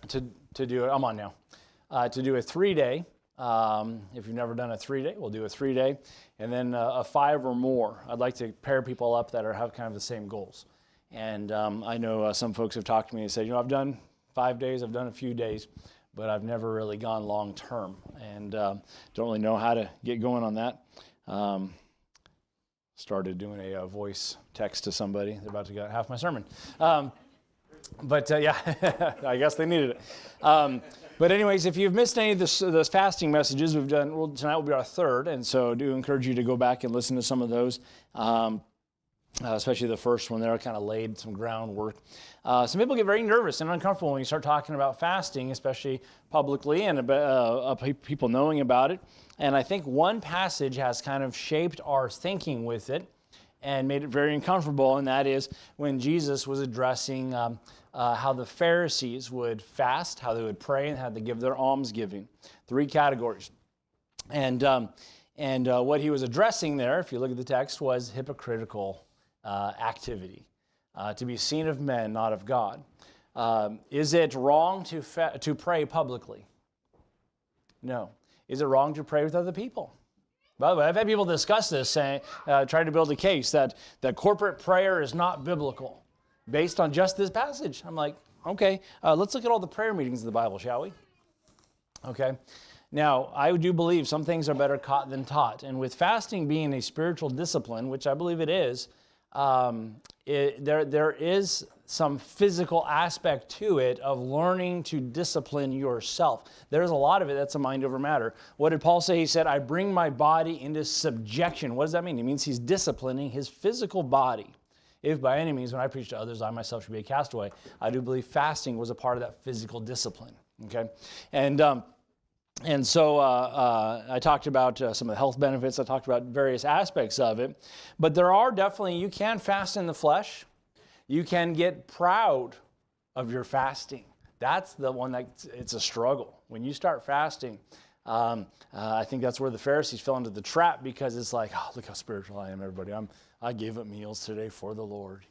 to do it. I'm on now. To do a 3-day. If you've never done a 3-day, we'll do a 3-day, and then a 5 or more. I'd like to pair people up that have kind of the same goals. And I know some folks have talked to me and said, I've done 5 days, I've done a few days, but I've never really gone long term, and don't really know how to get going on that. Started doing a voice text to somebody. They're about to get half my sermon. But yeah, I guess they needed it. But anyways, if you've missed any of those fasting messages we've done, tonight will be our 3rd, and so I do encourage you to go back and listen to some of those, especially the first one there, kind of laid some groundwork. Some people get very nervous and uncomfortable when you start talking about fasting, especially publicly and people knowing about it. And I think one passage has kind of shaped our thinking with it and made it very uncomfortable, and that is when Jesus was addressing how the Pharisees would fast, how they would pray, and how they give their almsgiving. 3 categories. And what he was addressing there, if you look at the text, was hypocritical activity, to be seen of men, not of God. Is it wrong to pray publicly? No. Is it wrong to pray with other people? By the way, I've had people discuss this, saying, trying to build a case that corporate prayer is not biblical based on just this passage. I'm like, okay, let's look at all the prayer meetings in the Bible, shall we? Okay. Now, I do believe some things are better caught than taught. And with fasting being a spiritual discipline, which I believe it is, there is some physical aspect to it of learning to discipline yourself. There's a lot of it that's a mind over matter. What did Paul say? He said, I bring my body into subjection. What does that mean? It means he's disciplining his physical body. If by any means, when I preach to others, I myself should be a castaway, I do believe fasting was a part of that physical discipline. Okay? And so I talked about some of the health benefits. I talked about various aspects of it. But there are definitely, you can fast in the flesh. You can get proud of your fasting. That's the one it's a struggle. When you start fasting, I think that's where the Pharisees fell into the trap, because it's like, oh, look how spiritual I am, everybody. I gave up meals today for the Lord,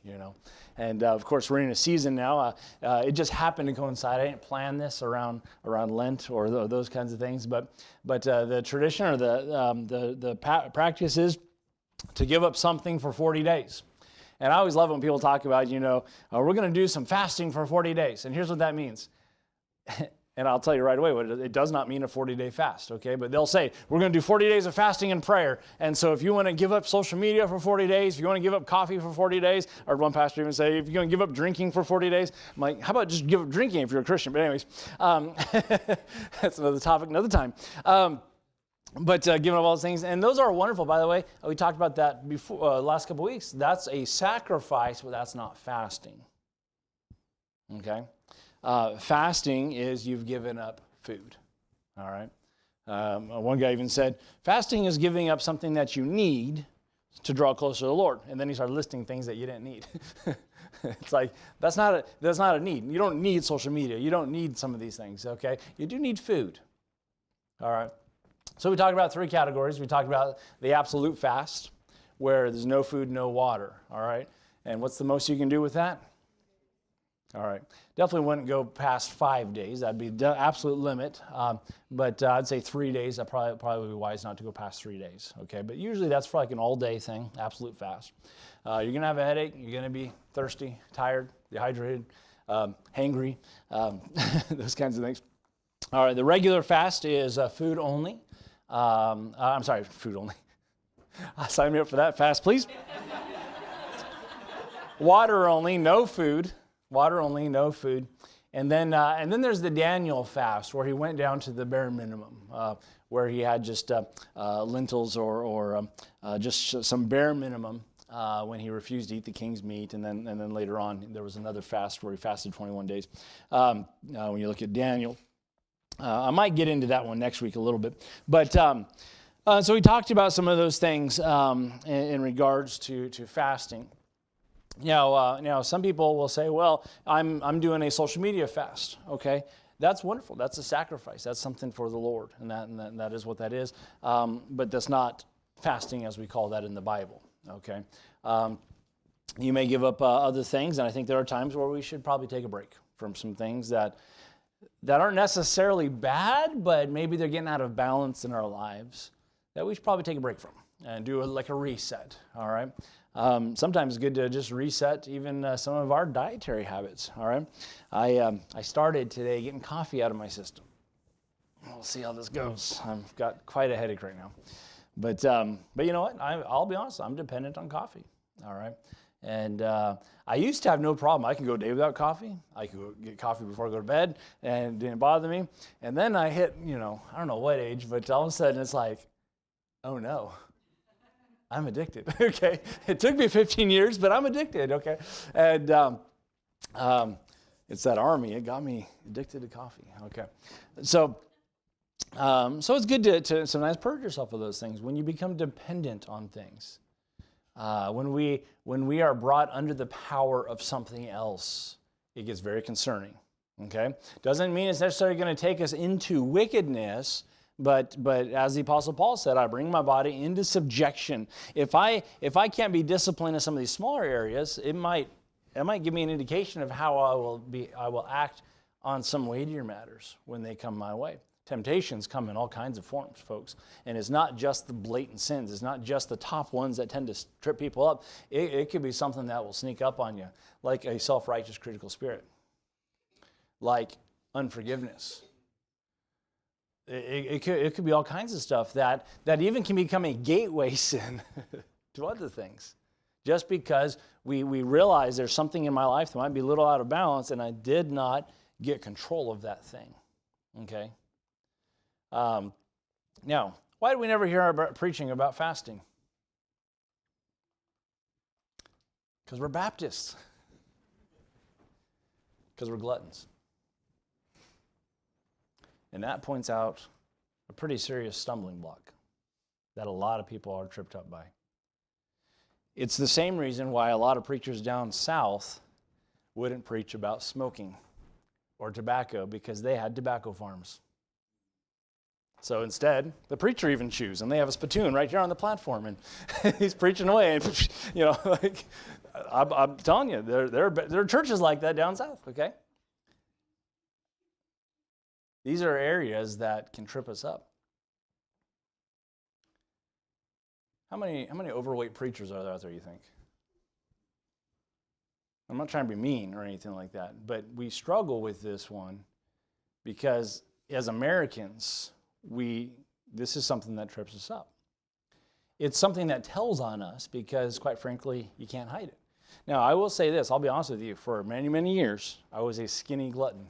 And of course, we're in a season now. It just happened to coincide. I didn't plan this around Lent or those kinds of things. But the tradition or the practice is to give up something for 40 days. And I always love when people talk about, we're going to do some fasting for 40 days. And here's what that means. And I'll tell you right away, it does not mean a 40-day fast, okay? But they'll say, we're going to do 40 days of fasting and prayer. And so if you want to give up social media for 40 days, if you want to give up coffee for 40 days, or one pastor even say, if you're going to give up drinking for 40 days, I'm like, how about just give up drinking if you're a Christian? But anyways, that's another topic, another time. But giving up all those things, and those are wonderful, by the way. We talked about that before last couple of weeks. That's a sacrifice, but that's not fasting. Okay? Fasting is you've given up food. All right? One guy even said, fasting is giving up something that you need to draw closer to the Lord. And then he started listing things that you didn't need. It's like, that's not a need. You don't need social media. You don't need some of these things, okay? You do need food. All right? So we talked about 3 categories. We talked about the absolute fast, where there's no food, no water, all right? And what's the most you can do with that? All right. Definitely wouldn't go past 5 days. That'd be the absolute limit. But I'd say 3 days. That probably would be wise not to go past 3 days, okay? But usually that's for like an all-day thing, absolute fast. You're going to have a headache. You're going to be thirsty, tired, dehydrated, hangry, those kinds of things. All right. The regular fast is food only. I'm sorry, food only. Sign me up for that fast, please. Water only, no food. Water only, no food. And then there's the Daniel fast, where he went down to the bare minimum, where he had just lentils or just some bare minimum when he refused to eat the king's meat. And then later on, there was another fast where he fasted 21 days. When you look at Daniel. I might get into that one next week a little bit. But so we talked about some of those things in regards to fasting. Now, some people will say, well, I'm doing a social media fast, okay? That's wonderful. That's a sacrifice. That's something for the Lord, and that is what that is. But that's not fasting as we call that in the Bible, okay? You may give up other things, and I think there are times where we should probably take a break from some things that that aren't necessarily bad, but maybe they're getting out of balance in our lives that we should probably take a break from and do like a reset, all right? Sometimes it's good to just reset even some of our dietary habits, all right? I started today getting coffee out of my system. We'll see how this goes. I've got quite a headache right now. But you know what? I'll be honest, I'm dependent on coffee, all right? And I used to have no problem. I can go a day without coffee. I could go get coffee before I go to bed, and it didn't bother me. And then I hit, I don't know what age, but all of a sudden it's like, oh no, I'm addicted, okay? It took me 15 years, but I'm addicted, okay? And it's that army. It got me addicted to coffee, okay? So it's good to sometimes purge yourself of those things. When you become dependent on things, when we are brought under the power of something else, it gets very concerning, okay? Doesn't mean it's necessarily going to take us into wickedness, but as the Apostle Paul said, I bring my body into subjection. If I can't be disciplined in some of these smaller areas, it might give me an indication of how I will act on some weightier matters when they come my way. Temptations come in all kinds of forms, folks. And it's not just the blatant sins. It's not just the top ones that tend to trip people up. It could be something that will sneak up on you, like a self-righteous critical spirit, like unforgiveness. It could be all kinds of stuff that even can become a gateway sin to other things. Just because we realize there's something in my life that might be a little out of balance and I did not get control of that thing, okay? Now, why do we never hear about preaching about fasting? Because we're Baptists. Because we're gluttons. And that points out a pretty serious stumbling block that a lot of people are tripped up by. It's the same reason why a lot of preachers down south wouldn't preach about smoking or tobacco, because they had tobacco farms. So instead, the preacher even chews, and they have a spittoon right here on the platform, and he's preaching away. And I'm telling you, there are churches like that down south. Okay, these are areas that can trip us up. How many overweight preachers are there out there, you think? I'm not trying to be mean or anything like that, but we struggle with this one because as Americans, this is something that trips us up. It's something that tells on us because, quite frankly, you can't hide it. Now, I will say this, I'll be honest with you, for many, many years, I was a skinny glutton.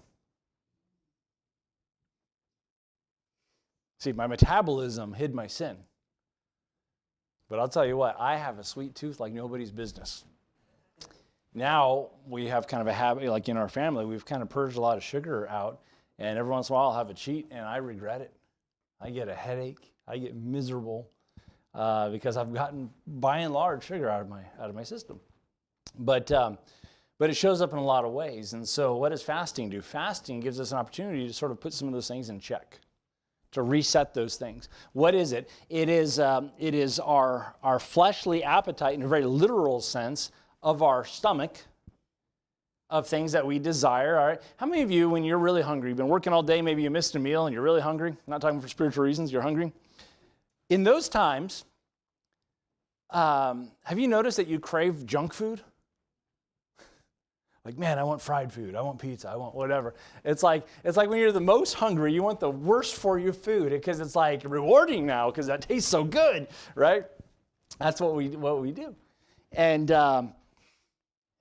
See, my metabolism hid my sin. But I'll tell you what, I have a sweet tooth like nobody's business. Now, we have kind of a habit, like in our family, we've kind of purged a lot of sugar out, and every once in a while I'll have a cheat, and I regret it. I get a headache. I get miserable because I've gotten, by and large, sugar out of my system. But it shows up in a lot of ways. And so what does fasting do? Fasting gives us an opportunity to sort of put some of those things in check, to reset those things. What is it? It is our fleshly appetite in a very literal sense of our stomach, of things that we desire. All right. How many of you, when you're really hungry, you've been working all day, maybe you missed a meal and you're really hungry, I'm not talking for spiritual reasons, you're hungry. In those times, have you noticed that you crave junk food? Like, man, I want fried food, I want pizza, I want whatever. It's like when you're the most hungry, you want the worst for you food because it's like rewarding now because that tastes so good, right? That's what we do. And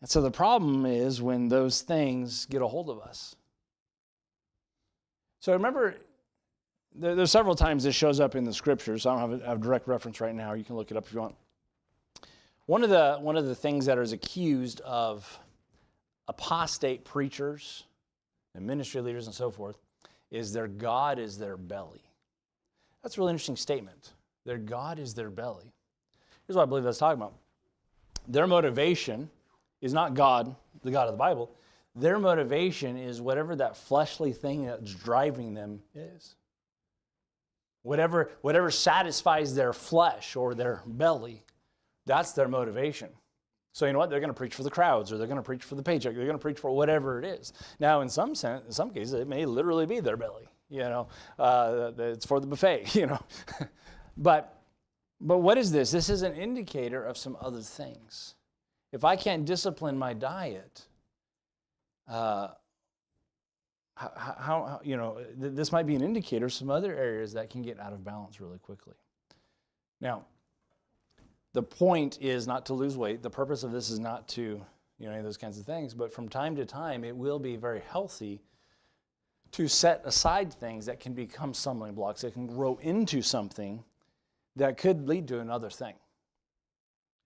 so the problem is when those things get a hold of us. So remember, there's several times this shows up in the scriptures. I don't have a direct reference right now. You can look it up if you want. One of the things that is accused of apostate preachers and ministry leaders and so forth is their God is their belly. That's a really interesting statement. Their God is their belly. Here's what I believe that's talking about. Their motivation is not God, the God of the Bible. Their motivation is whatever that fleshly thing that's driving them is. Whatever satisfies their flesh or their belly, that's their motivation. So you know what? They're going to preach for the crowds, or they're going to preach for the paycheck. They're going to preach for whatever it is. Now, in some cases, it may literally be their belly. It's for the buffet. But what is this? This is an indicator of some other things. If I can't discipline my diet, this might be an indicator of some other areas that can get out of balance really quickly. Now, the point is not to lose weight. The purpose of this is not to, any of those kinds of things. But from time to time, it will be very healthy to set aside things that can become stumbling blocks, that can grow into something that could lead to another thing.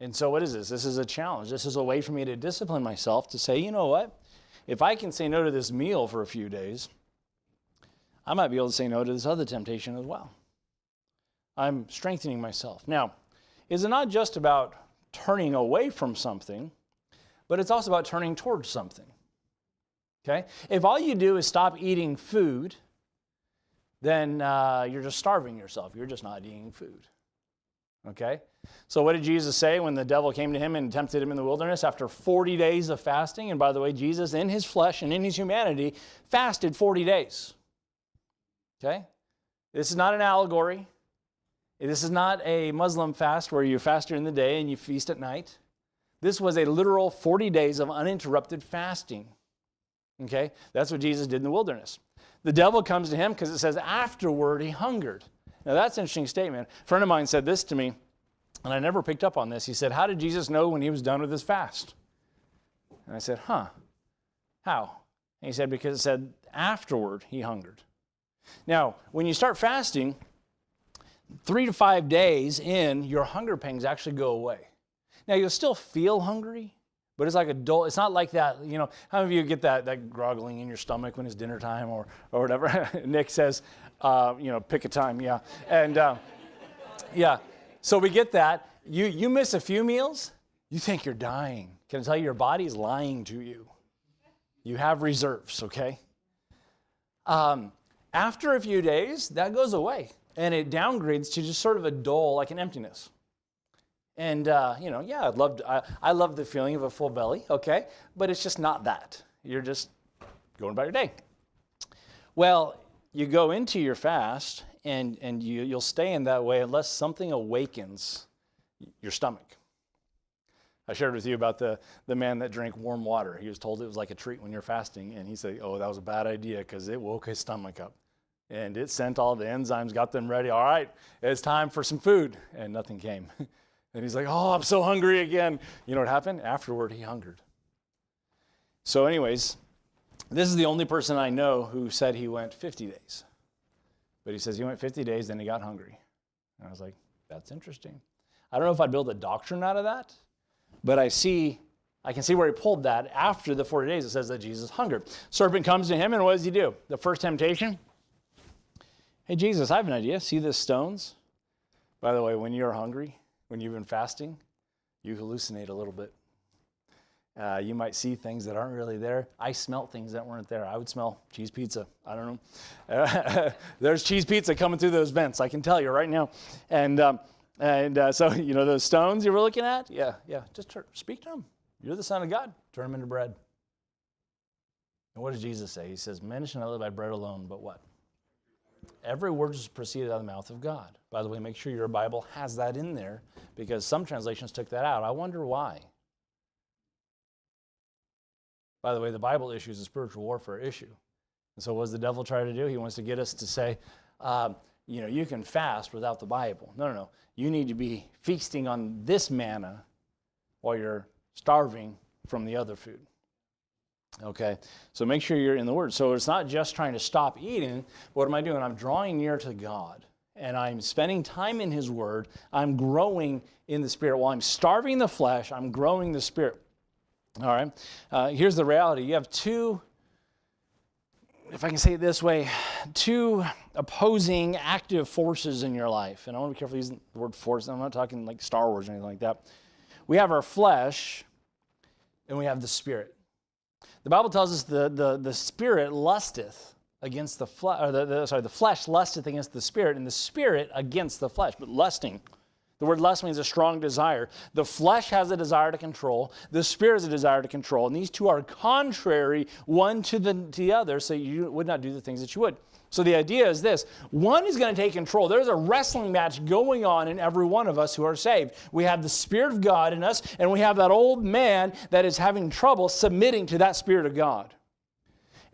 And so what is this? This is a challenge. This is a way for me to discipline myself to say, you know what? If I can say no to this meal for a few days, I might be able to say no to this other temptation as well. I'm strengthening myself. Now, is it not just about turning away from something, but it's also about turning towards something? Okay? If all you do is stop eating food, then you're just starving yourself. You're just not eating food. Okay? So what did Jesus say when the devil came to him and tempted him in the wilderness after 40 days of fasting? And by the way, Jesus in his flesh and in his humanity fasted 40 days. Okay? This is not an allegory. This is not a Muslim fast where you fast during the day and you feast at night. This was a literal 40 days of uninterrupted fasting. Okay? That's what Jesus did in the wilderness. The devil comes to him because it says afterward he hungered. Now that's an interesting statement. A friend of mine said this to me, and I never picked up on this. He said, how did Jesus know when he was done with his fast? And I said, how? And he said, because it said afterward he hungered. Now, when you start fasting, 3 to 5 days in, your hunger pangs actually go away. Now, you'll still feel hungry, but it's like a dull, it's not like that, how many of you get that groggling in your stomach when it's dinner time or whatever? Nick says, pick a time, yeah. And, yeah, so we get that. You miss a few meals, you think you're dying. Can I tell you, your body's lying to you. You have reserves, okay? After a few days, that goes away. And it downgrades to just sort of a dull, like an emptiness. And, I love the feeling of a full belly, okay? But it's just not that. You're just going about your day. Well, you go into your fast, and you'll stay in that way unless something awakens your stomach. I shared with you about the man that drank warm water. He was told it was like a treat when you're fasting, and he said, oh, that was a bad idea because it woke his stomach up. And it sent all the enzymes, got them ready. All right, it's time for some food. And nothing came. And he's like, oh, I'm so hungry again. You know what happened? Afterward, he hungered. So anyways, this is the only person I know who said he went 50 days. But he says he went 50 days, then he got hungry. And I was like, that's interesting. I don't know if I'd build a doctrine out of that, but I can see where he pulled that. After the 40 days, it says that Jesus hungered. Serpent comes to him, and what does he do? The first temptation, hey, Jesus, I have an idea. See the stones? By the way, when you're hungry, when you've been fasting, you hallucinate a little bit. You might see things that aren't really there. I smelt things that weren't there. I would smell cheese pizza. I don't know. There's cheese pizza coming through those vents. I can tell you right now. And so, those stones you were looking at? Yeah. Just speak to them. You're the Son of God. Turn them into bread. And what does Jesus say? He says, men shall not live by bread alone, but what? Every word is proceeded out of the mouth of God. By the way, make sure your Bible has that in there because some translations took that out. I wonder why. By the way, the Bible issue is a spiritual warfare issue. And so what does the devil try to do? He wants to get us to say, you can fast without the Bible. No. You need to be feasting on this manna while you're starving from the other food. Okay, so make sure you're in the Word. So it's not just trying to stop eating. What am I doing? I'm drawing near to God, and I'm spending time in His Word. I'm growing in the Spirit. While I'm starving the flesh, I'm growing the Spirit. All right, here's the reality. You have two, if I can say it this way, two opposing active forces in your life. And I want to be careful using the word force. I'm not talking like Star Wars or anything like that. We have our flesh, and we have the Spirit. The Bible tells us the spirit lusteth against the flesh, the flesh lusteth against the spirit, and the spirit against the flesh. But lusting, The word lust means a strong desire. The flesh has a desire to control. The spirit has a desire to control. And these two are contrary one to the other, so you would not do the things that you would. So the idea is this. One is going to take control. There's a wrestling match going on in every one of us who are saved. We have the Spirit of God in us, and we have that old man that is having trouble submitting to that Spirit of God.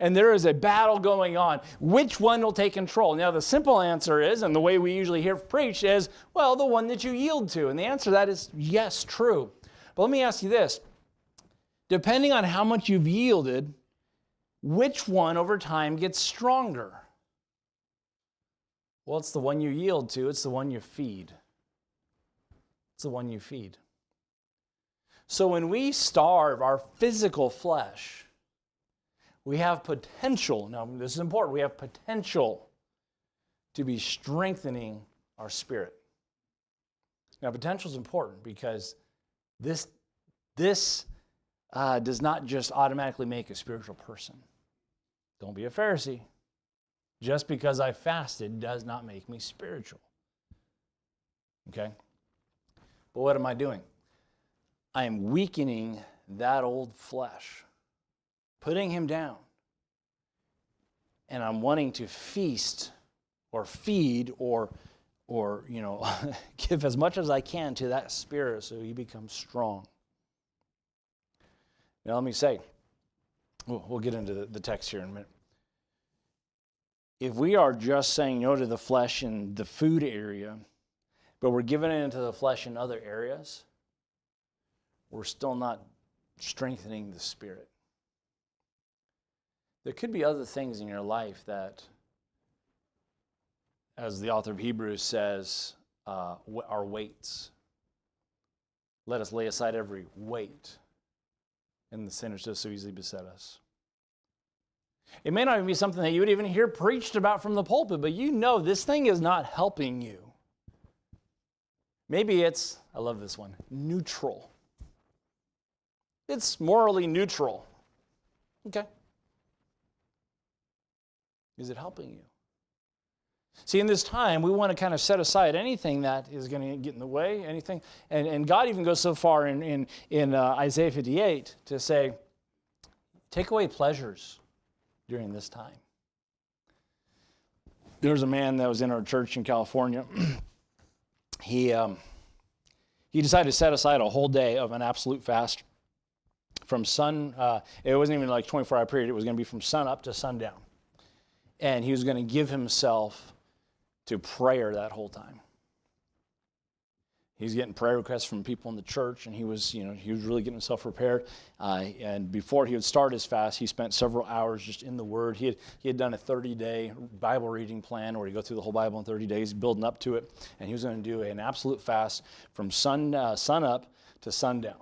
And there is a battle going on. Which one will take control? Now, the simple answer is, and the way we usually hear preached is, well, the one that you yield to. And the answer to that is, yes, true. But let me ask you this. Depending on how much you've yielded, which one over time gets stronger? Well, it's the one you yield to. It's the one you feed. It's the one you feed. So when we starve our physical flesh, we have potential. Now, this is important. We have potential to be strengthening our spirit. Now, potential is important because this does not just automatically make a spiritual person. Don't be a Pharisee. Just because I fasted does not make me spiritual. Okay? But what am I doing? I am weakening that old flesh, putting him down. And I'm wanting to feast or feed or give as much as I can to that spirit so he becomes strong. Now let me say, we'll get into the text here in a minute. If we are just saying no to the flesh in the food area, but we're giving it into the flesh in other areas, we're still not strengthening the spirit. There could be other things in your life that, as the author of Hebrews says, are weights. Let us lay aside every weight and the sin which does so easily beset us. It may not even be something that you would even hear preached about from the pulpit, but you know this thing is not helping you. Maybe it's, I love this one, neutral. It's morally neutral. Okay. Is it helping you? See, in this time, we want to kind of set aside anything that is going to get in the way, anything. And God even goes so far in Isaiah 58 to say, take away pleasures during this time. There was a man that was in our church in California. He decided to set aside a whole day of an absolute fast from it wasn't even like 24-hour period. It was going to be from sun up to sundown. And he was going to give himself to prayer that whole time. He's getting prayer requests from people in the church, and he was really getting himself prepared. And before he would start his fast, he spent several hours just in the Word. He had done a 30-day Bible reading plan where he go through the whole Bible in 30 days, building up to it. And he was going to do an absolute fast from sun up to sundown.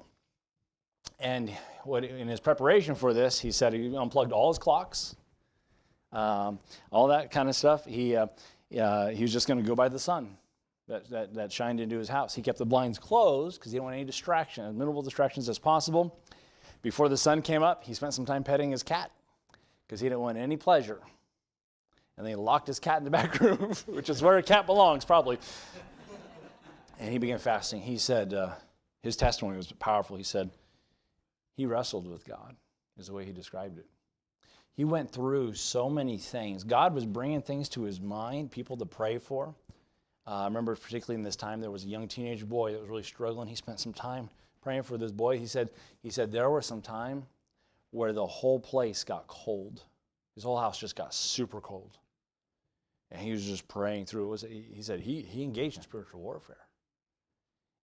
And in his preparation for this, he said he unplugged all his clocks, all that kind of stuff. He was just going to go by the sun that shined into his house. He kept the blinds closed because he didn't want any distraction, as minimal distractions as possible. Before the sun came up, he spent some time petting his cat because he didn't want any pleasure. And then he locked his cat in the back room, which is where a cat belongs, probably. And he began fasting. He said, his testimony was powerful. He said, he wrestled with God, is the way he described it. He went through so many things. God was bringing things to his mind, people to pray for. I remember particularly in this time, there was a young teenage boy that was really struggling. He spent some time praying for this boy. He said there was some time where the whole place got cold. His whole house just got super cold. And he was just praying through it. He said he engaged in spiritual warfare.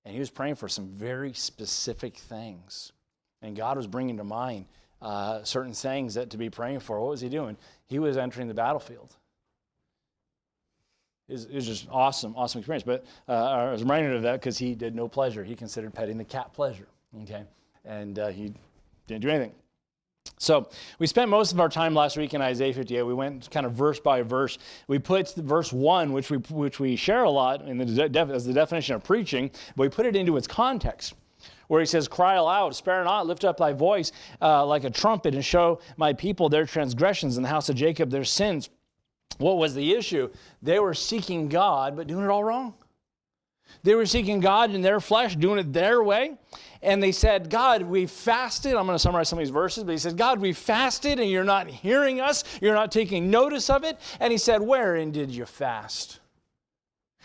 And he was praying for some very specific things. And God was bringing to mind certain things that to be praying for. What was he doing? He was entering the battlefield. It was just awesome experience. But I was reminded of that because he did no pleasure. He considered petting the cat pleasure. Okay, and he didn't do anything. So we spent most of our time last week in Isaiah 58. We went kind of verse by verse. We put verse 1, which we share a lot as the definition of preaching, but we put it into its context, where he says, cry aloud, spare not, lift up thy voice like a trumpet, and show my people their transgressions, and the house of Jacob their sins. What was the issue? They were seeking God, but doing it all wrong. They were seeking God in their flesh, doing it their way. And they said, God, we fasted. I'm going to summarize some of these verses. But he said, God, we fasted and you're not hearing us. You're not taking notice of it. And he said, wherein did you fast?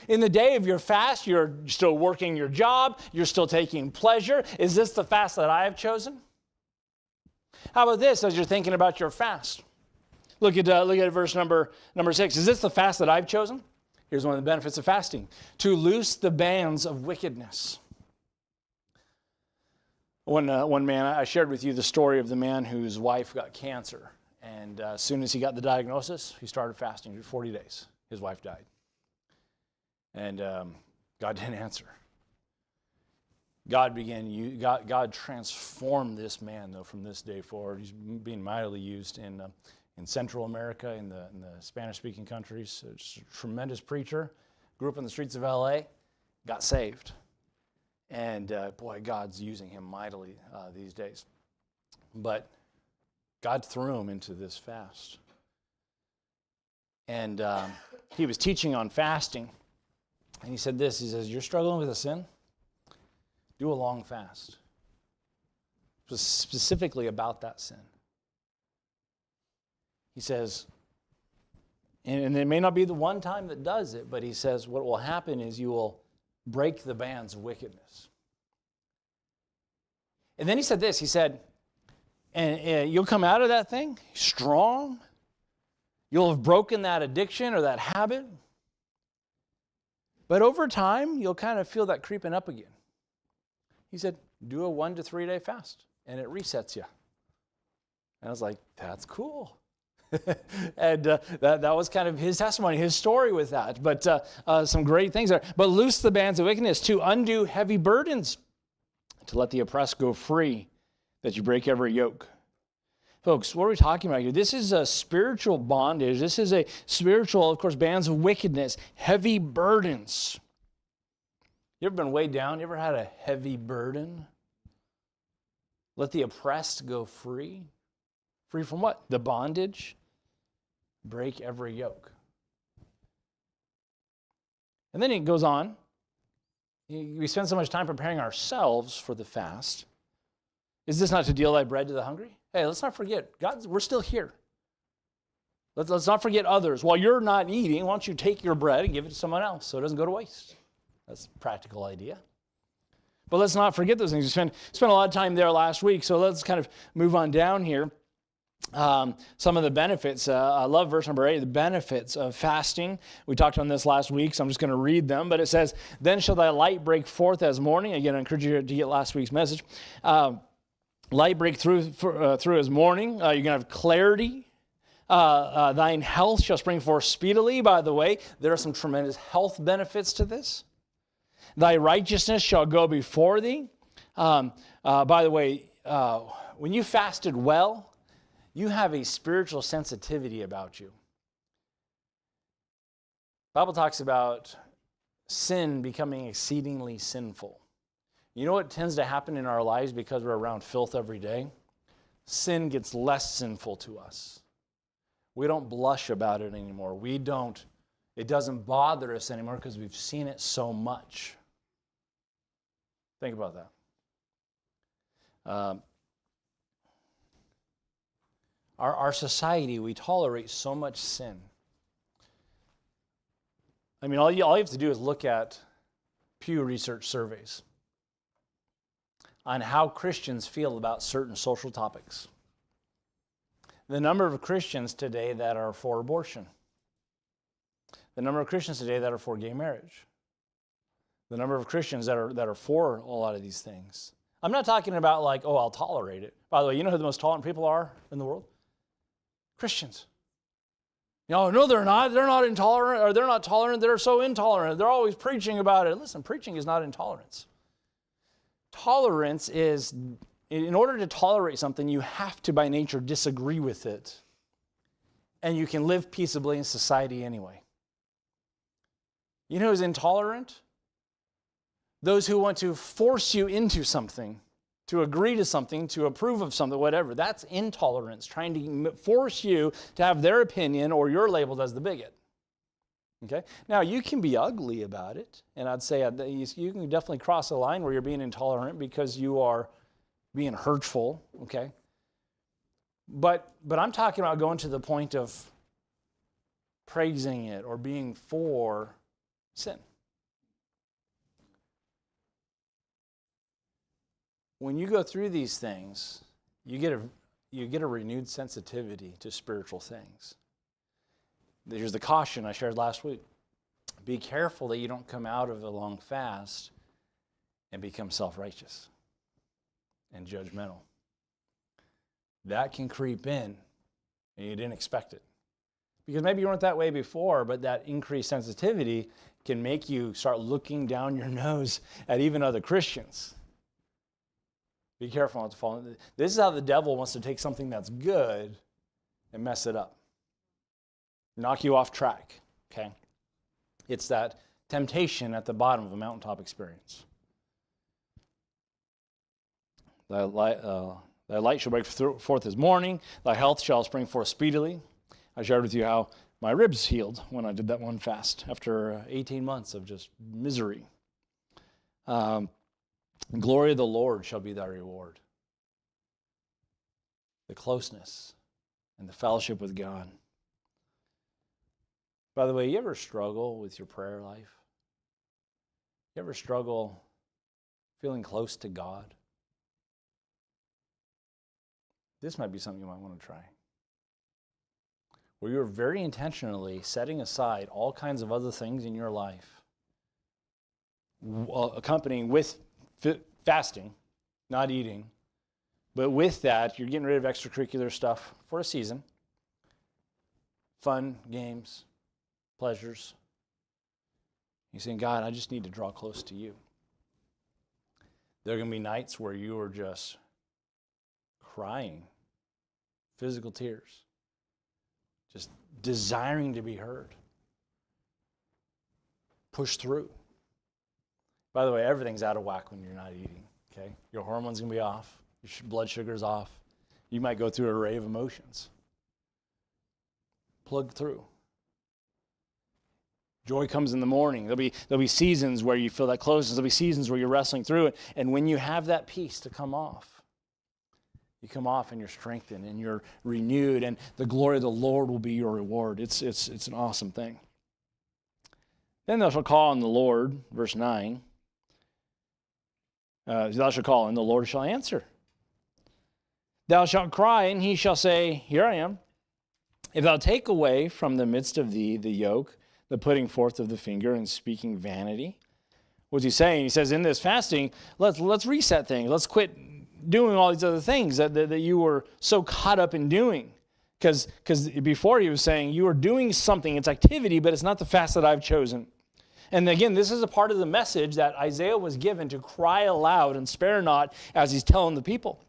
In the day of your fast, you're still working your job. You're still taking pleasure. Is this the fast that I have chosen? How about this as you're thinking about your fast? Look at verse number 6. Is this the fast that I've chosen? Here's one of the benefits of fasting. To loose the bands of wickedness. One man, I shared with you the story of the man whose wife got cancer. And as soon as he got the diagnosis, he started fasting for 40 days. His wife died. And God didn't answer. God transformed this man, though, from this day forward. He's being mightily used in Central America, in the Spanish-speaking countries. Just a tremendous preacher. Grew up in the streets of L.A., got saved. And boy, God's using him mightily these days. But God threw him into this fast. And he was teaching on fasting. And he said this, he says, you're struggling with a sin? Do a long fast. It was specifically about that sin. He says, and it may not be the one time that does it, but he says what will happen is you will break the bands of wickedness. And then he said this, he said, and you'll come out of that thing strong. You'll have broken that addiction or that habit. But over time, you'll kind of feel that creeping up again. He said, do a 1 to 3 day fast, and it resets you. And I was like, that's cool. And that was kind of his testimony, his story with that. But some great things there. But loose the bands of wickedness, to undo heavy burdens, to let the oppressed go free, that you break every yoke. Folks, what are we talking about here? This is a spiritual bondage. This is a spiritual, of course, bands of wickedness, heavy burdens. You ever been weighed down? You ever had a heavy burden? Let the oppressed go free. Free from what? The bondage. Break every yoke. And then it goes on. We spend so much time preparing ourselves for the fast. Is this not to deal thy bread to the hungry? Hey, let's not forget, we're still here. Let's not forget others. While you're not eating, why don't you take your bread and give it to someone else so it doesn't go to waste? That's a practical idea. But let's not forget those things. We spent a lot of time there last week, so let's kind of move on down here. Some of the benefits. I love verse number 8, the benefits of fasting. We talked on this last week, so I'm just going to read them. But it says, then shall thy light break forth as morning. Again, I encourage you to get last week's message. Light break through as morning. You're going to have clarity. Thine health shall spring forth speedily. By the way, there are some tremendous health benefits to this. Thy righteousness shall go before thee. By the way, when you fasted well, you have a spiritual sensitivity about you. The Bible talks about sin becoming exceedingly sinful. You know what tends to happen in our lives because we're around filth every day? Sin gets less sinful to us. We don't blush about it anymore. It doesn't bother us anymore because we've seen it so much. Think about that. Our society, we tolerate so much sin. I mean, all you have to do is look at Pew Research surveys on how Christians feel about certain social topics. The number of Christians today that are for abortion. The number of Christians today that are for gay marriage. The number of Christians that are for a lot of these things. I'm not talking about like, oh, I'll tolerate it. By the way, you know who the most tolerant people are in the world? Christians. No, they're not. They're not intolerant, or they're not tolerant. They're so intolerant. They're always preaching about it. Listen, preaching is not intolerance. Tolerance is, in order to tolerate something, you have to, by nature, disagree with it. And you can live peaceably in society anyway. You know who's intolerant? Those who want to force you into something, to agree to something, to approve of something, whatever. That's intolerance, trying to force you to have their opinion or you're labeled as the bigot. Okay? Now, you can be ugly about it, and I'd say you can definitely cross a line where you're being intolerant because you are being hurtful, okay? But I'm talking about going to the point of praising it or being for sin. When you go through these things, you get a renewed sensitivity to spiritual things. Here's the caution I shared last week. Be careful that you don't come out of a long fast and become self-righteous and judgmental. That can creep in and you didn't expect it. Because maybe you weren't that way before, but that increased sensitivity can make you start looking down your nose at even other Christians. Be careful not to fall into this. This is how the devil wants to take something that's good and mess it up. Knock you off track, okay? It's that temptation at the bottom of a mountaintop experience. Thy light shall break forth as morning. Thy health shall spring forth speedily. I shared with you how my ribs healed when I did that one fast after 18 months of just misery. Glory of the Lord shall be thy reward. The closeness and the fellowship with God. By the way, you ever struggle with your prayer life? You ever struggle feeling close to God? This might be something you might want to try. Where you're very intentionally setting aside all kinds of other things in your life, accompanying with fasting, not eating, but with that, you're getting rid of extracurricular stuff for a season. Fun, games, pleasures. You're saying, God, I just need to draw close to you. There are going to be nights where you are just crying, physical tears, just desiring to be heard. Push through. By the way, everything's out of whack when you're not eating, okay? Your hormones going to be off. Your blood sugar's off. You might go through an array of emotions. Plug through. Joy comes in the morning. There'll be seasons where you feel that closeness. There'll be seasons where you're wrestling through it. And when you have that peace to come off, you come off and you're strengthened and you're renewed, and the glory of the Lord will be your reward. It's an awesome thing. Then thou shalt call on the Lord, verse 9. Thou shalt call, and the Lord shall answer. Thou shalt cry, and he shall say, Here I am. If thou take away from the midst of thee the yoke, the putting forth of the finger, and speaking vanity. What's he saying? He says, in this fasting, let's reset things. Let's quit doing all these other things that you were so caught up in doing. Because before he was saying, you are doing something, it's activity, but it's not the fast that I've chosen. And again, this is a part of the message that Isaiah was given to cry aloud and spare not as he's telling the people.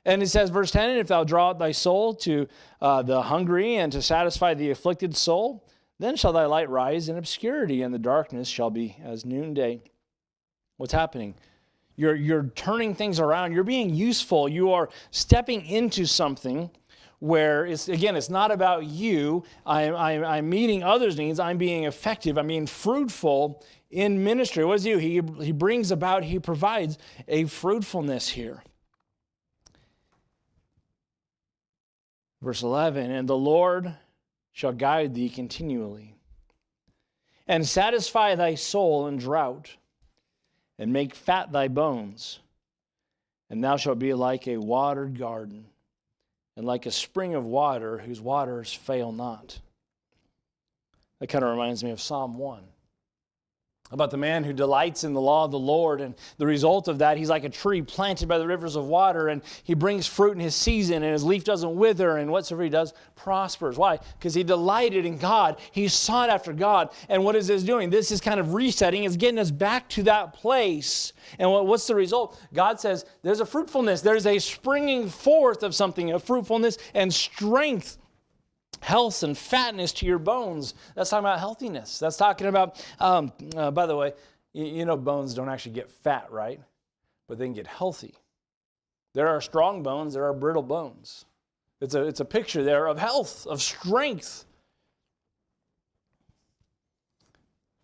And it says, verse 10, if thou draw out thy soul to the hungry and to satisfy the afflicted soul, then shall thy light rise in obscurity, and the darkness shall be as noonday. What's happening? You're turning things around. You're being useful. You are stepping into something where it's not about you. I'm meeting others' needs. I'm being effective. I'm being fruitful in ministry. What does he do? He brings about, he provides a fruitfulness here. Verse 11, and the Lord shall guide thee continually, and satisfy thy soul in drought, and make fat thy bones. And thou shalt be like a watered garden, and like a spring of water whose waters fail not. That kind of reminds me of Psalm 1. About the man who delights in the law of the Lord, and the result of that, he's like a tree planted by the rivers of water, and he brings fruit in his season, and his leaf doesn't wither, and whatsoever he does prospers. Why? Because he delighted in God. He sought after God. And what is this doing? This is kind of resetting. It's getting us back to that place. And what's the result? God says there's a fruitfulness. There's a springing forth of something, a fruitfulness and strength. Health and fatness to your bones. That's talking about healthiness. That's talking about, by the way, you know bones don't actually get fat, right? But they can get healthy. There are strong bones, there are brittle bones. It's a picture there of health, of strength.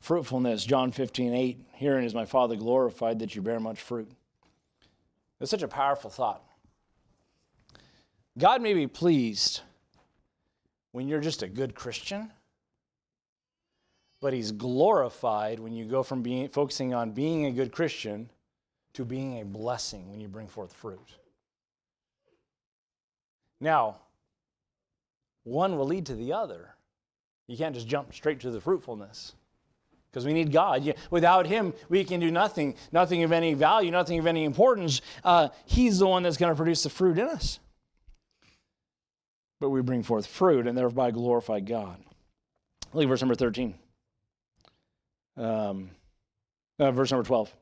Fruitfulness, John 15:8. Herein is my Father glorified, that you bear much fruit. It's such a powerful thought. God may be pleased when you're just a good Christian, but he's glorified when you go from focusing on being a good Christian to being a blessing when you bring forth fruit. Now, one will lead to the other. You can't just jump straight to the fruitfulness, because we need God. Without him, we can do nothing, nothing of any value, nothing of any importance. He's the one that's going to produce the fruit in us. But we bring forth fruit and thereby glorify God. Look at verse number 13. Verse number 12.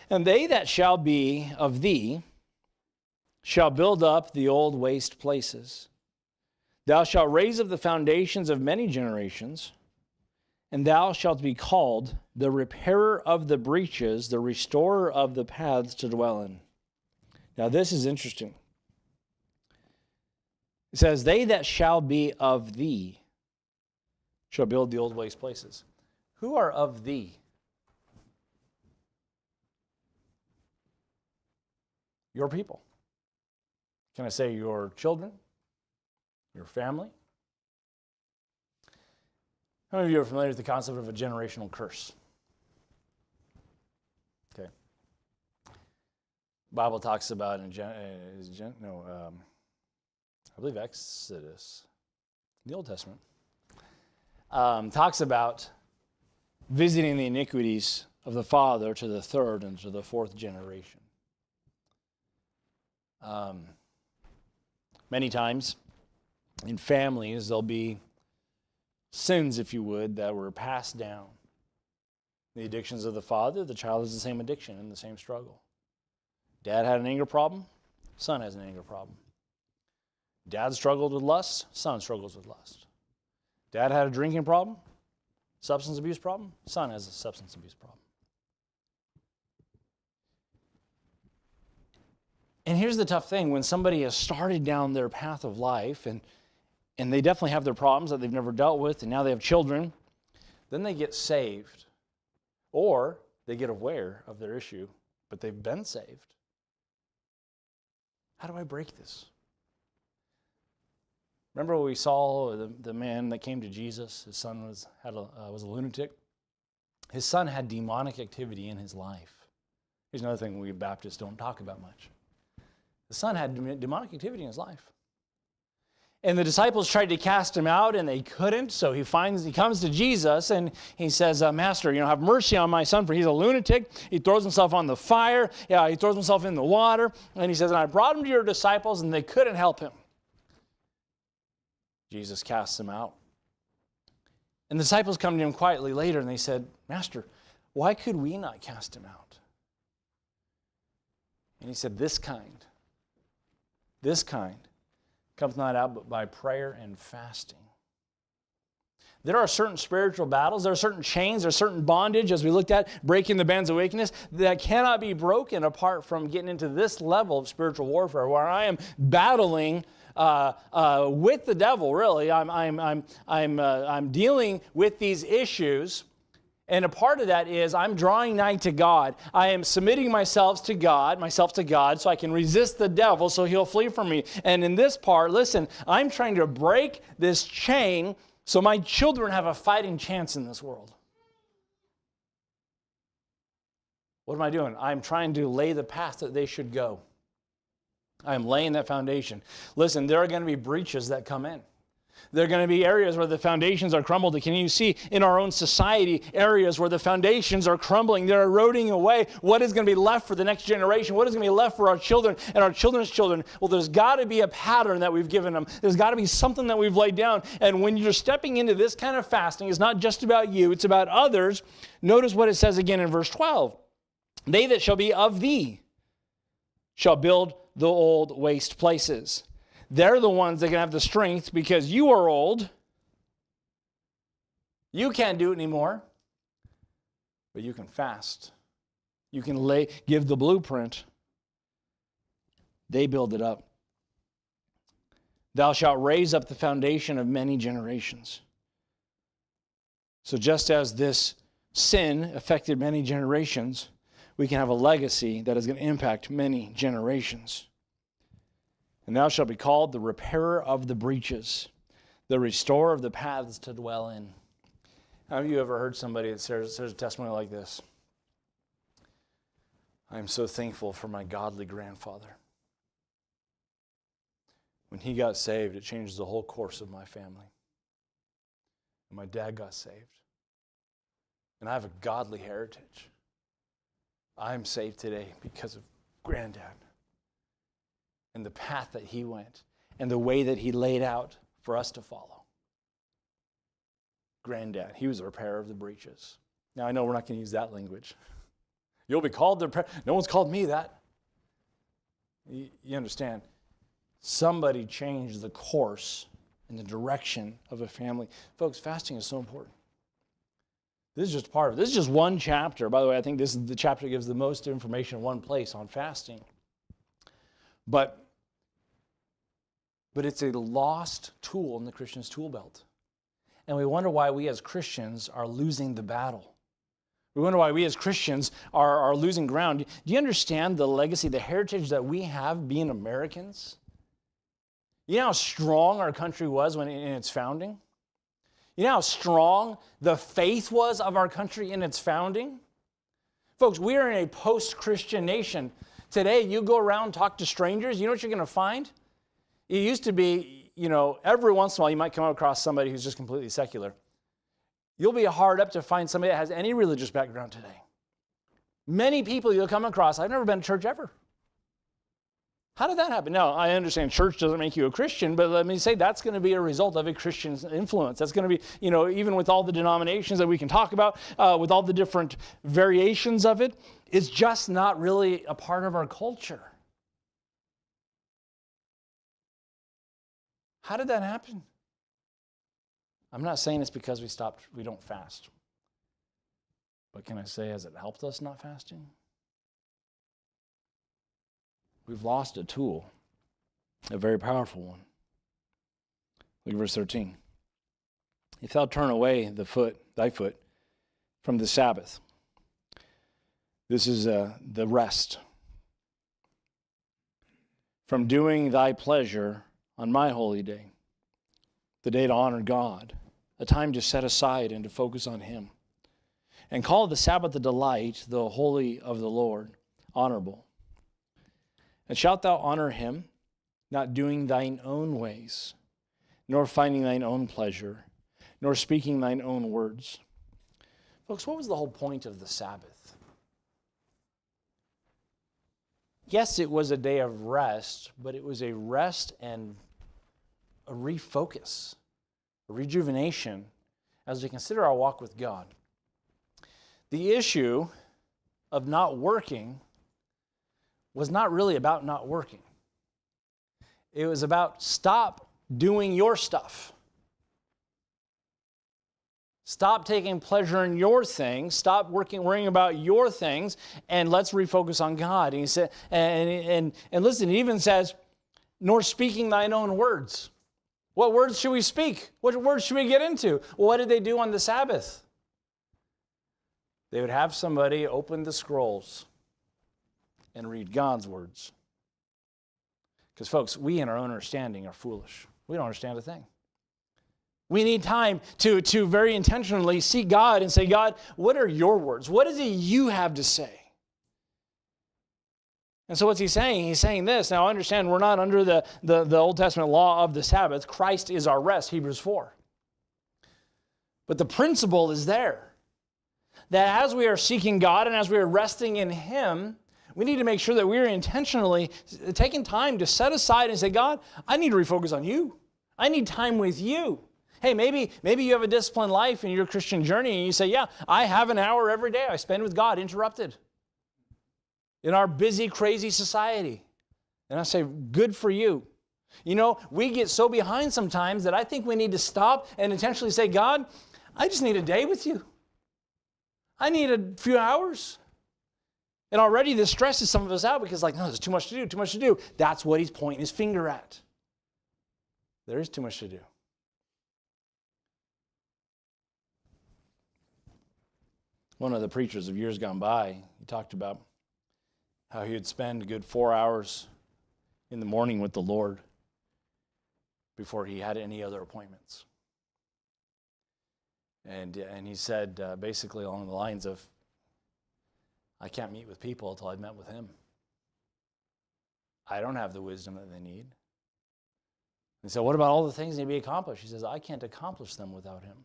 And they that shall be of thee shall build up the old waste places. Thou shalt raise up the foundations of many generations, and thou shalt be called the repairer of the breaches, the restorer of the paths to dwell in. Now this is interesting. It says, they that shall be of thee shall build the old waste places. Who are of thee? Your people. Can I say your children? Your family? How many of you are familiar with the concept of a generational curse? Okay. The Bible talks about I believe Exodus, the Old Testament, talks about visiting the iniquities of the father to the third and to the fourth generation. Many times in families, there'll be sins, if you would, that were passed down. The addictions of the father, the child has the same addiction and the same struggle. Dad had an anger problem, son has an anger problem. Dad struggled with lust, son struggles with lust. Dad had a drinking problem, substance abuse problem, son has a substance abuse problem. And here's the tough thing, when somebody has started down their path of life and they definitely have their problems that they've never dealt with, and now they have children, then they get saved. Or they get aware of their issue, but they've been saved. How do I break this? Remember when we saw the man that came to Jesus? His son was a lunatic. His son had demonic activity in his life. Here's another thing we Baptists don't talk about much. The son had demonic activity in his life. And the disciples tried to cast him out, and they couldn't. So he comes to Jesus, and he says, Master, have mercy on my son, for he's a lunatic. He throws himself on the fire. He throws himself in the water. And he says, and I brought him to your disciples, and they couldn't help him. Jesus casts him out. And the disciples come to him quietly later, and they said, Master, why could we not cast him out? And he said, this kind comes not out but by prayer and fasting. There are certain spiritual battles, there are certain chains, there are certain bondage, as we looked at, breaking the bands of wickedness, that cannot be broken apart from getting into this level of spiritual warfare, where I am battling with the devil, really. I'm dealing with these issues. And a part of that is I'm drawing nigh to God. I am submitting myself to God, so I can resist the devil, so he'll flee from me. And in this part, listen, I'm trying to break this chain so my children have a fighting chance in this world. What am I doing? I'm trying to lay the path that they should go. I'm laying that foundation. Listen, there are going to be breaches that come in. There are going to be areas where the foundations are crumbled. Can you see in our own society areas where the foundations are crumbling? They're eroding away. What is going to be left for the next generation? What is going to be left for our children and our children's children? Well, there's got to be a pattern that we've given them. There's got to be something that we've laid down. And when you're stepping into this kind of fasting, it's not just about you, it's about others. Notice what it says again in verse 12. They that shall be of thee shall build the old waste places. They're the ones that can have the strength because you are old. You can't do it anymore. But you can fast. You can give the blueprint. They build it up. Thou shalt raise up the foundation of many generations. So just as this sin affected many generations, we can have a legacy that is going to impact many generations. And thou shalt be called the repairer of the breaches, the restorer of the paths to dwell in. Have you ever heard somebody that says a testimony like this? I am so thankful for my godly grandfather. When he got saved, it changed the whole course of my family. And my dad got saved. And I have a godly heritage. I'm saved today because of Granddad and the path that he went and the way that he laid out for us to follow. Granddad, he was a repairer of the breaches. Now, I know we're not going to use that language. You'll be called the repairer. No one's called me that. You understand? Somebody changed the course and the direction of a family. Folks, fasting is so important. This is just part of it. This is just one chapter. By the way, I think this is the chapter that gives the most information in one place on fasting. But it's a lost tool in the Christian's tool belt. And we wonder why we as Christians are losing the battle. We wonder why we as Christians are losing ground. Do you understand the legacy, the heritage that we have being Americans? You know how strong our country was when in its founding? You know how strong the faith was of our country in its founding? Folks, we are in a post-Christian nation. Today, you go around, talk to strangers, you know what you're going to find? It used to be, every once in a while you might come across somebody who's just completely secular. You'll be hard up to find somebody that has any religious background today. Many people you'll come across, I've never been to church ever. How did that happen? Now, I understand church doesn't make you a Christian, but let me say that's going to be a result of a Christian's influence. That's going to be, even with all the denominations that we can talk about, with all the different variations of it, it's just not really a part of our culture. How did that happen? I'm not saying it's because we don't fast. But can I say, has it helped us not fasting? We've lost a tool, a very powerful one. Look at verse 13. If thou turn away thy foot from the Sabbath, this is the rest, from doing thy pleasure on my holy day, the day to honor God, a time to set aside and to focus on Him, and call the Sabbath a delight, the holy of the Lord, honorable. And shalt thou honor him, not doing thine own ways, nor finding thine own pleasure, nor speaking thine own words. Folks, what was the whole point of the Sabbath? Yes, it was a day of rest, but it was a rest and a refocus, a rejuvenation as we consider our walk with God. The issue of not working was not really about not working. It was about stop doing your stuff. Stop taking pleasure in your things. Stop worrying about your things, and let's refocus on God. And he said, and listen, it even says, nor speaking thine own words. What words should we speak? What words should we get into? Well, what did they do on the Sabbath? They would have somebody open the scrolls and read God's words. Because, folks, we in our own understanding are foolish. We don't understand a thing. We need time to very intentionally seek God and say, God, what are your words? What is it you have to say? And so what's he saying? He's saying this. Now, understand, we're not under the Old Testament law of the Sabbath. Christ is our rest, Hebrews 4. But the principle is there. That as we are seeking God and as we are resting in Him, we need to make sure that we're intentionally taking time to set aside and say, God, I need to refocus on you. I need time with you. Hey, maybe you have a disciplined life in your Christian journey and you say, yeah, I have an hour every day I spend with God interrupted in our busy, crazy society. And I say, good for you. We get so behind sometimes that I think we need to stop and intentionally say, God, I just need a day with you. I need a few hours. And already this stresses some of us out because no, there's too much to do. That's what he's pointing his finger at. There is too much to do. One of the preachers of years gone by, he talked about how he would spend a good 4 hours in the morning with the Lord before he had any other appointments. And he said basically along the lines of, I can't meet with people until I've met with him. I don't have the wisdom that they need. And so what about all the things that need to be accomplished? He says, I can't accomplish them without him.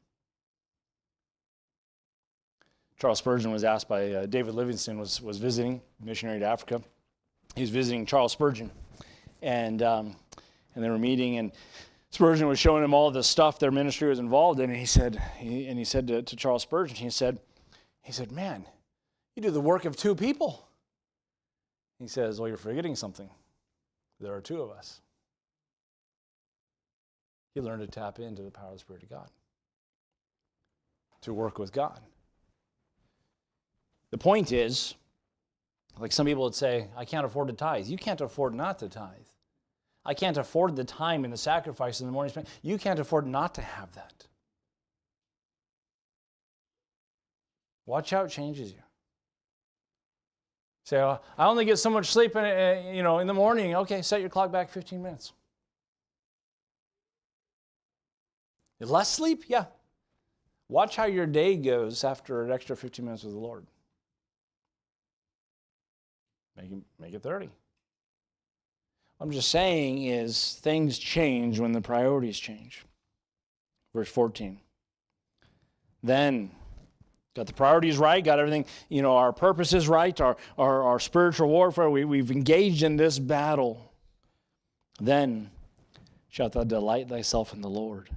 Charles Spurgeon was asked by David Livingstone, was visiting, missionary to Africa. He was visiting Charles Spurgeon, and they were meeting, and Spurgeon was showing him all the stuff their ministry was involved in, and he said to Charles Spurgeon, he said, man, you do the work of two people. He says, well, you're forgetting something. There are two of us. He learned to tap into the power of the Spirit of God, to work with God. The point is, like some people would say, I can't afford to tithe. You can't afford not to tithe. I can't afford the time and the sacrifice in the morning. You can't afford not to have that. Watch how it changes you. Say, oh, I only get so much sleep in the morning. Okay, set your clock back 15 minutes. Less sleep? Yeah. Watch how your day goes after an extra 15 minutes with the Lord. Make it 30. What I'm just saying is things change when the priorities change. Verse 14. Then, got the priorities right, got everything, our purposes right, our spiritual warfare, we've engaged in this battle. Then shalt thou delight thyself in the Lord.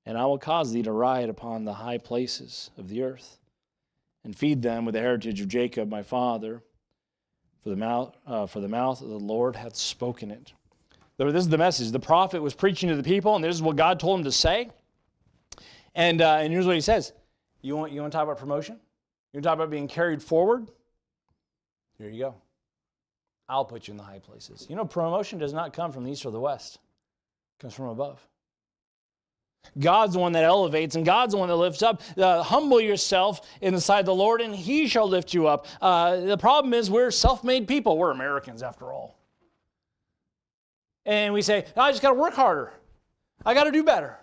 And I will cause thee to ride upon the high places of the earth, and feed them with the heritage of Jacob my father, for the mouth of the Lord hath spoken it. This is the message. The prophet was preaching to the people, and this is what God told him to say. And here's what he says. You want to talk about promotion? You want to talk about being carried forward? Here you go. I'll put you in the high places. Promotion does not come from the east or the west. It comes from above. God's the one that elevates, and God's the one that lifts up. Humble yourself in the sight of the Lord, and he shall lift you up. The problem is we're self-made people. We're Americans, after all. And we say, I just got to work harder. I got to do better.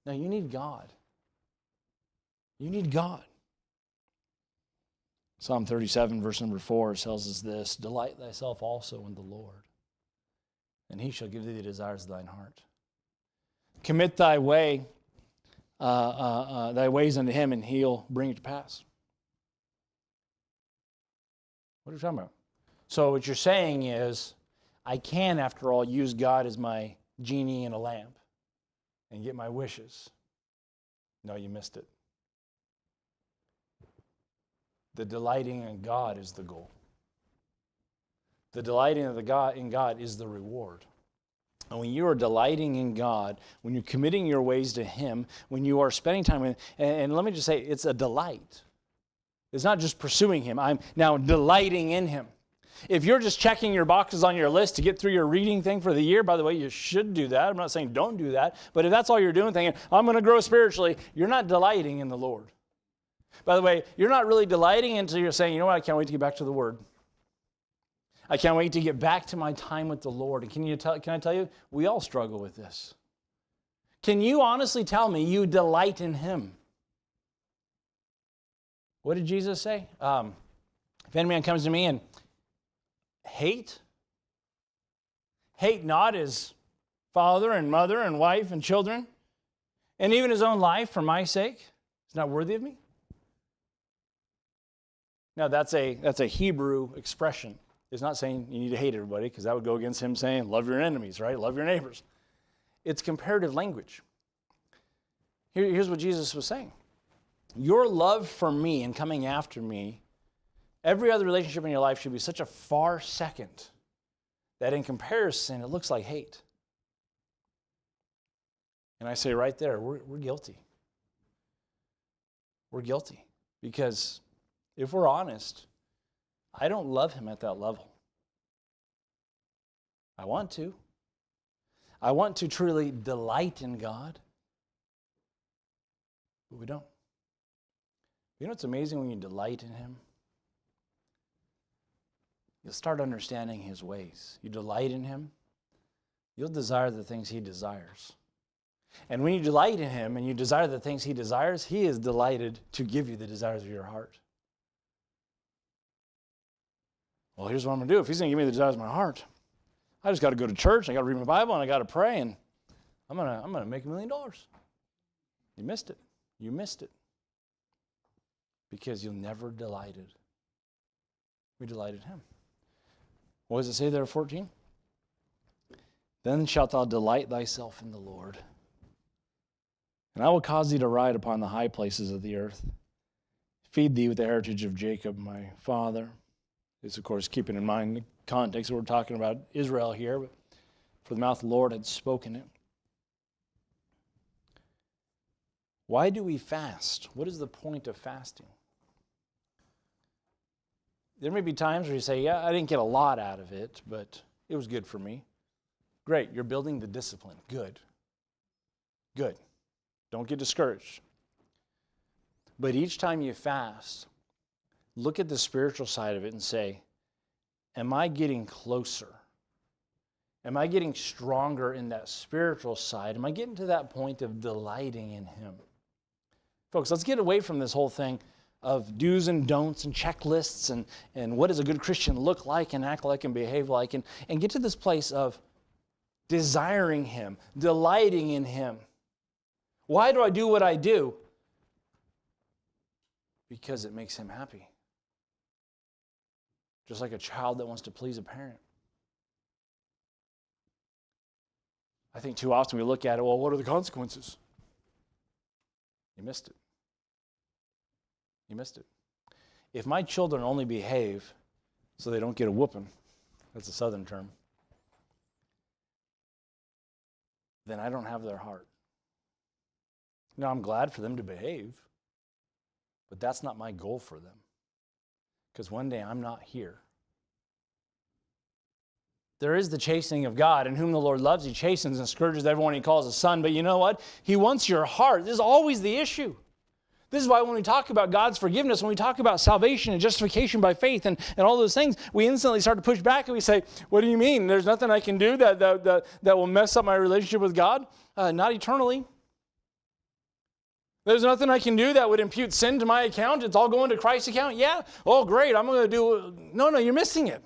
No, you need God. You need God. Psalm 37, verse number 4 tells us this, delight thyself also in the Lord, and he shall give thee the desires of thine heart. Commit thy ways unto him, and he'll bring it to pass. What are you talking about? So what you're saying is, I can, after all, use God as my genie in a lamp and get my wishes. No, you missed it. The delighting in God is the goal. The delighting in God is the reward. And when you are delighting in God, when you're committing your ways to him, when you are spending time with him, and let me just say, it's a delight. It's not just pursuing him. I'm now delighting in him. If you're just checking your boxes on your list to get through your reading thing for the year, by the way, you should do that. I'm not saying don't do that. But if that's all you're doing, thinking, I'm going to grow spiritually, you're not delighting in the Lord. By the way, you're not really delighting until you're saying, you know what, I can't wait to get back to the Word. I can't wait to get back to my time with the Lord. And can I tell you, we all struggle with this. Can you honestly tell me you delight in him? What did Jesus say? If any man comes to me and hate not his father and mother and wife and children, and even his own life for my sake, is not worthy of me. Now that's a Hebrew expression. It's not saying you need to hate everybody, because that would go against him saying, love your enemies, right? Love your neighbors. It's comparative language. Here's what Jesus was saying. Your love for me and coming after me, every other relationship in your life should be such a far second that in comparison, it looks like hate. And I say right there, we're guilty. We're guilty. Because if we're honest, I don't love him at that level. I want to. I want to truly delight in God. But we don't. You know what's amazing when you delight in him? You'll start understanding his ways. You delight in him, you'll desire the things he desires. And when you delight in him and you desire the things he desires, he is delighted to give you the desires of your heart. Well, here's what I'm going to do. If he's going to give me the desires of my heart, I just got to go to church, I got to read my Bible, and I got to pray, and I'm going to make $1 million. You missed it. You missed it. Because you never delighted. We delighted him. What does it say there, 14? Then shalt thou delight thyself in the Lord. And I will cause thee to ride upon the high places of the earth. Feed thee with the heritage of Jacob, my father. This, of course, keeping in mind the context that we're talking about Israel here. But for the mouth of the Lord had spoken it. Why do we fast? What is the point of fasting? There may be times where you say, yeah, I didn't get a lot out of it, but it was good for me. Great, you're building the discipline. Good. Good. Don't get discouraged. But each time you fast, look at the spiritual side of it and say, am I getting closer? Am I getting stronger in that spiritual side? Am I getting to that point of delighting in him? Folks, let's get away from this whole thing of do's and don'ts and checklists and what does a good Christian look like and act like and behave like, and get to this place of desiring him, delighting in him. Why do I do what I do? Because it makes him happy. Just like a child that wants to please a parent. I think too often we look at it, well, what are the consequences? You missed it. You missed it. If my children only behave so they don't get a whooping, that's a southern term, then I don't have their heart. Now, I'm glad for them to behave, but that's not my goal for them. Because one day I'm not here. There is the chastening of God, and whom the Lord loves, he chastens and scourges everyone he calls a son. But you know what? He wants your heart. This is always the issue. This is why when we talk about God's forgiveness, when we talk about salvation and justification by faith and all those things, we instantly start to push back and we say, what do you mean? There's nothing I can do that will mess up my relationship with God? Not eternally. There's nothing I can do that would impute sin to my account. It's all going to Christ's account. Yeah. Oh, great. I'm going to do... No, you're missing it.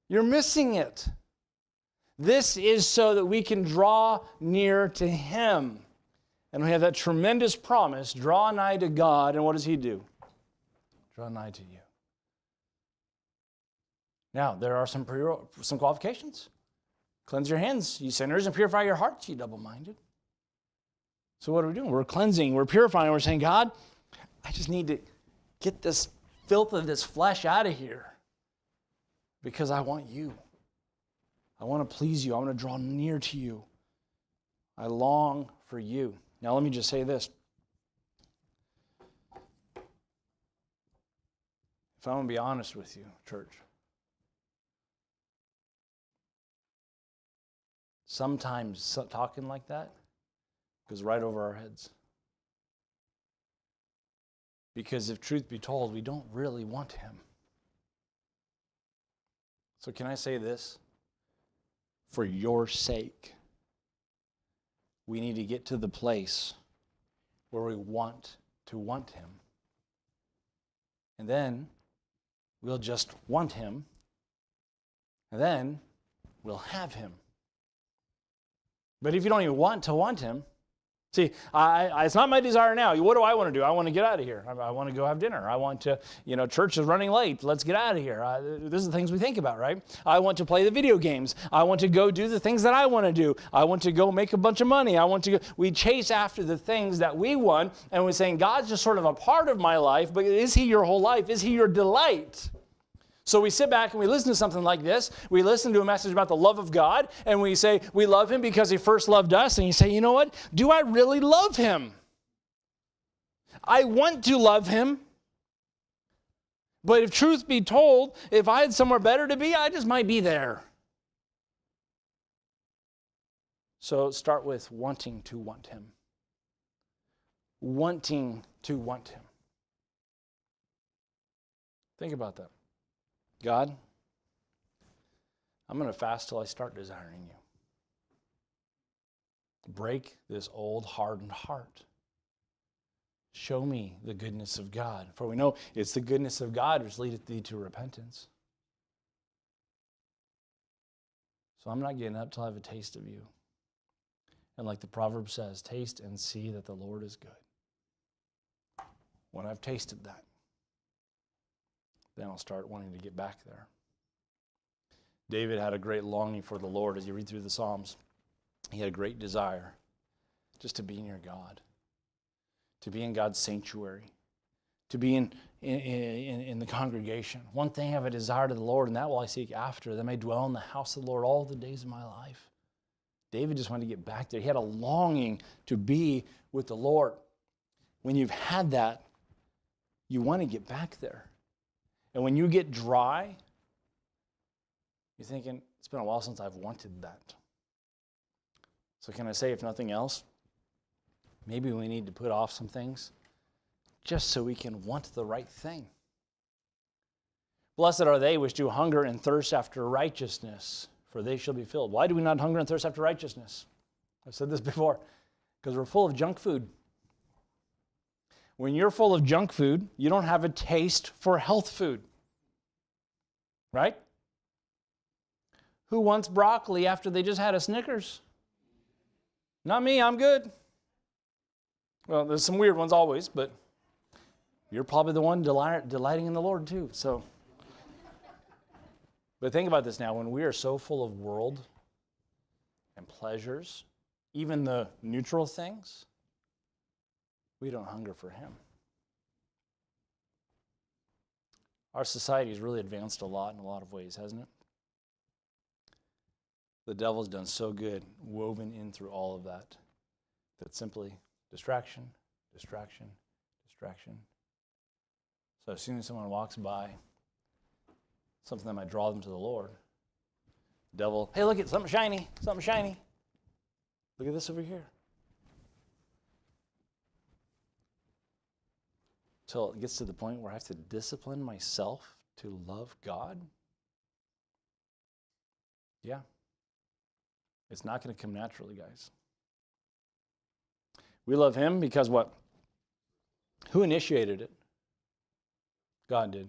You're missing it. This is so that we can draw near to him. And we have that tremendous promise, draw nigh to God, and what does he do? Draw nigh to you. Now, there are some qualifications. Cleanse your hands, ye sinners, and purify your hearts, ye double-minded. So what are we doing? We're cleansing, we're purifying, we're saying, God, I just need to get this filth of this flesh out of here because I want you. I want to please you. I want to draw near to you. I long for you. Now, let me just say this. If I'm going to be honest with you, church, sometimes talking like that goes right over our heads. Because if truth be told, we don't really want him. So can I say this? For your sake, we need to get to the place where we want to want him. And then we'll just want him. And then we'll have him. But if you don't even want to want him, see, it's not my desire now. What do I want to do? I want to get out of here. I want to go have dinner. I want to, church is running late. Let's get out of here. This is the things we think about, right? I want to play the video games. I want to go do the things that I want to do. I want to go make a bunch of money. We chase after the things that we want, and we're saying, God's just sort of a part of my life, but is he your whole life? Is he your delight? So we sit back and we listen to something like this. We listen to a message about the love of God, and we say we love him because he first loved us. And you say, you know what? Do I really love him? I want to love him. But if truth be told, if I had somewhere better to be, I just might be there. So start with wanting to want him. wanting to want him. Think about that. God, I'm going to fast till I start desiring you. Break this old hardened heart. Show me the goodness of God. For we know it's the goodness of God which leadeth thee to repentance. So I'm not getting up till I have a taste of you. And like the proverb says, taste and see that the Lord is good. When I've tasted that, then I'll start wanting to get back there. David had a great longing for the Lord as you read through the Psalms. He had a great desire just to be near God, to be in God's sanctuary, to be in the congregation. One thing I have a desire to the Lord, and that will I seek after, that I may dwell in the house of the Lord all the days of my life. David just wanted to get back there. He had a longing to be with the Lord. When you've had that, you want to get back there. And when you get dry, you're thinking, it's been a while since I've wanted that. So can I say, if nothing else, maybe we need to put off some things just so we can want the right thing. Blessed are they which do hunger and thirst after righteousness, for they shall be filled. Why do we not hunger and thirst after righteousness? I've said this before, because we're full of junk food. When you're full of junk food, you don't have a taste for health food. Right? Who wants broccoli after they just had a Snickers? Not me, I'm good. Well, there's some weird ones always, but you're probably the one delighting in the Lord too. So, but think about this now. When we are so full of world and pleasures, even the neutral things, we don't hunger for him. Our society has really advanced a lot in a lot of ways, hasn't it? The devil's done so good, woven in through all of that, that simply distraction, distraction, distraction. So as soon as someone walks by, something that might draw them to the Lord, the devil, hey, look at something shiny, something shiny. Look at this over here. Till it gets to the point where I have to discipline myself to love God. Yeah. It's not going to come naturally, guys. We love him because what? Who initiated it? God did.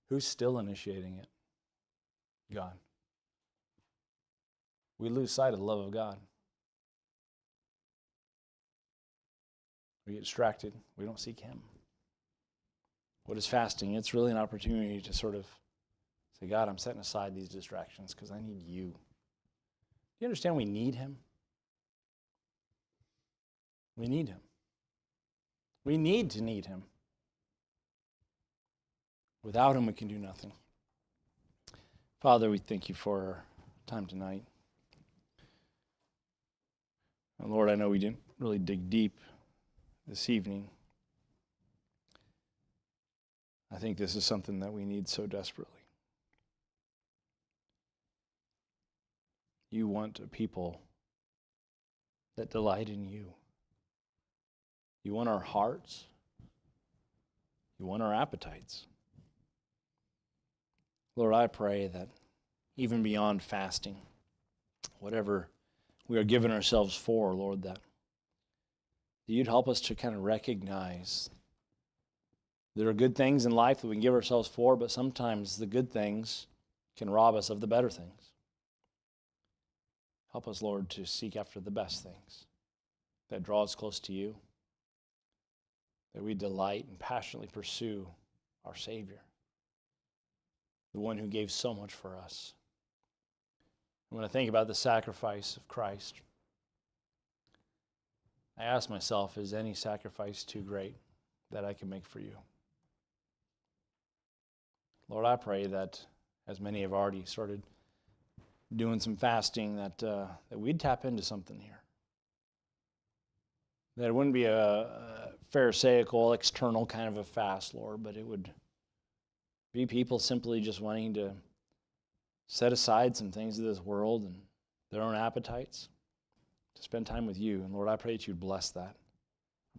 Who's still initiating it? God. We lose sight of the love of God. We get distracted. We don't seek him. What is fasting? It's really an opportunity to sort of say, God, I'm setting aside these distractions because I need you. Do you understand we need him? We need him. We need to need him. Without him, we can do nothing. Father, we thank you for our time tonight. And Lord, I know we didn't really dig deep this evening. I think this is something that we need so desperately. You want a people that delight in you. You want our hearts. You want our appetites. Lord, I pray that even beyond fasting, whatever we are giving ourselves for, Lord, that you'd help us to kind of recognize there are good things in life that we can give ourselves for, but sometimes the good things can rob us of the better things. Help us, Lord, to seek after the best things that draw us close to you, that we delight and passionately pursue our Savior, the one who gave so much for us. And when I think about the sacrifice of Christ, I ask myself, is any sacrifice too great that I can make for you? Lord, I pray that as many have already started doing some fasting, that we'd tap into something here. That it wouldn't be a pharisaical, external kind of a fast, Lord, but it would be people simply just wanting to set aside some things of this world and their own appetites to spend time with you. And Lord, I pray that you'd bless that.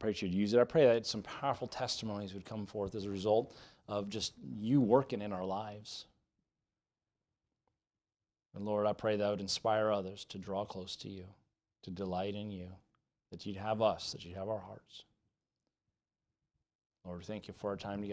pray that you'd use it. I pray that some powerful testimonies would come forth as a result of just you working in our lives. And Lord, I pray that would inspire others to draw close to you, to delight in you, that you'd have us, that you'd have our hearts. Lord, thank you for our time together.